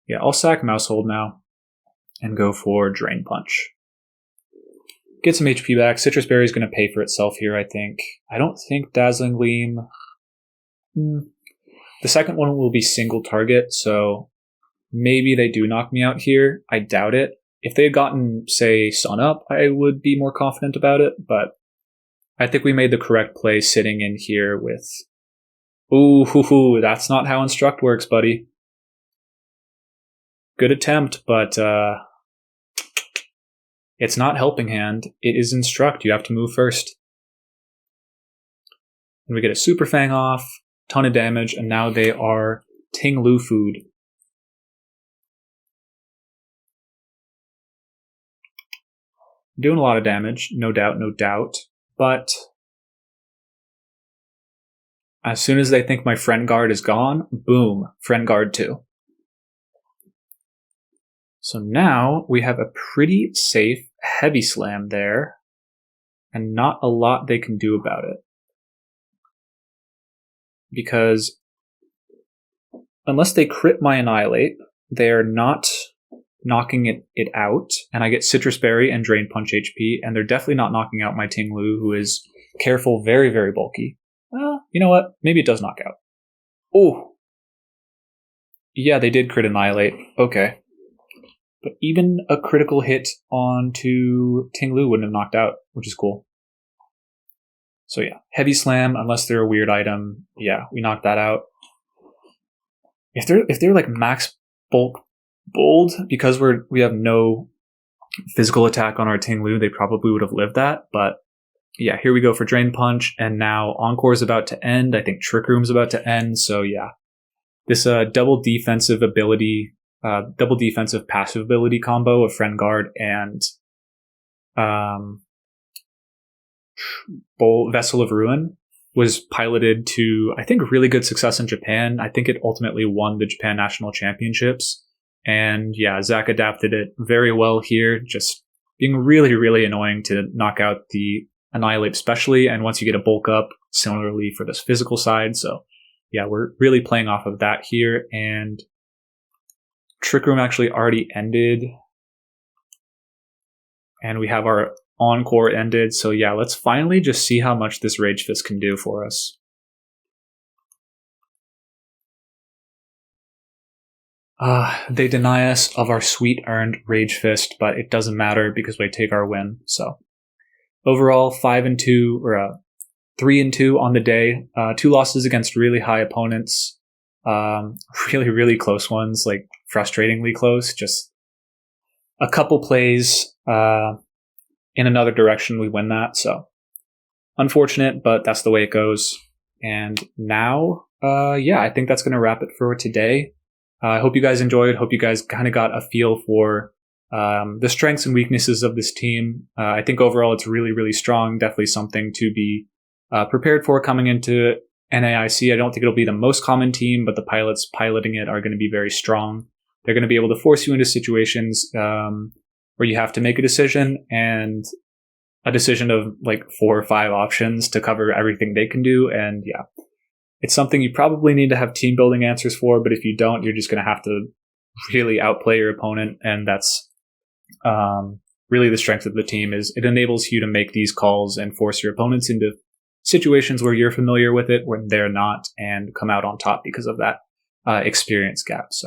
Yeah, I'll sack Maushold now and go for Drain Punch. Get some HP back. Citrus Berry is going to pay for itself here, I think. I don't think Dazzling Gleam... The second one will be single target, so maybe they do knock me out here. I doubt it. If they had gotten, say, Sun Up, I would be more confident about it, but I think we made the correct play sitting in here with... Ooh, that's not how Instruct works, buddy. Good attempt, but it's not Helping Hand. It is Instruct. You have to move first. And we get a Super Fang off, ton of damage, and now they are Ting-Lu food. Doing a lot of damage, no doubt. But as soon as they think my Friend Guard is gone, boom, Friend Guard 2. So now we have a pretty safe Heavy Slam there, and not a lot they can do about it. Because unless they crit my Annihilate, they're not knocking it out, and I get Citrus Berry and Drain Punch HP, and they're definitely not knocking out my Ting-Lu, who is careful, very, very bulky. You know what? Maybe it does knock out. Oh! Yeah, they did crit Annihilate. Okay. But even a critical hit onto Ting-Lu wouldn't have knocked out, which is cool. So yeah, Heavy Slam, unless they're a weird item, yeah, we knocked that out. If they're like max bulk bold, because we have no physical attack on our Ting-Lu, they probably would have lived that. But yeah, here we go for Drain Punch, and now Encore is about to end. I think Trick Room's about to end. So yeah, this double defensive passive ability combo of Friend Guard and Vessel of Ruin was piloted to, I think, really good success in Japan. I think it ultimately won the Japan National Championships. And yeah, Zack adapted it very well here, just being really, really annoying to knock out the Annihilate especially, and once you get a bulk up, similarly for this physical side. So yeah, we're really playing off of that here, and Trick Room actually already ended. And we have our Encore ended. So yeah, let's finally just see how much this Rage Fist can do for us. They deny us of our sweet earned Rage Fist, but it doesn't matter because we take our win. So overall, 5-2 or 3-2 on the day. 2 losses against really high opponents. Really, really close ones, like frustratingly close. Just a couple plays in another direction, we win that. So unfortunate, but that's the way it goes. And now, yeah, I think that's going to wrap it for today. I hope you guys enjoyed. Hope you guys kind of got a feel for the strengths and weaknesses of this team. I think overall it's really, really strong. Definitely something to be prepared for coming into NAIC. I don't think it'll be the most common team, but the pilots piloting it are going to be very strong. They're going to be able to force you into situations where you have to make a decision, and a decision of like 4 or 5 options to cover everything they can do. And yeah, it's something you probably need to have team building answers for, but if you don't, you're just going to have to really outplay your opponent. And that's really the strength of the team, is it enables you to make these calls and force your opponents into situations where you're familiar with it, when they're not, and come out on top because of that experience gap. So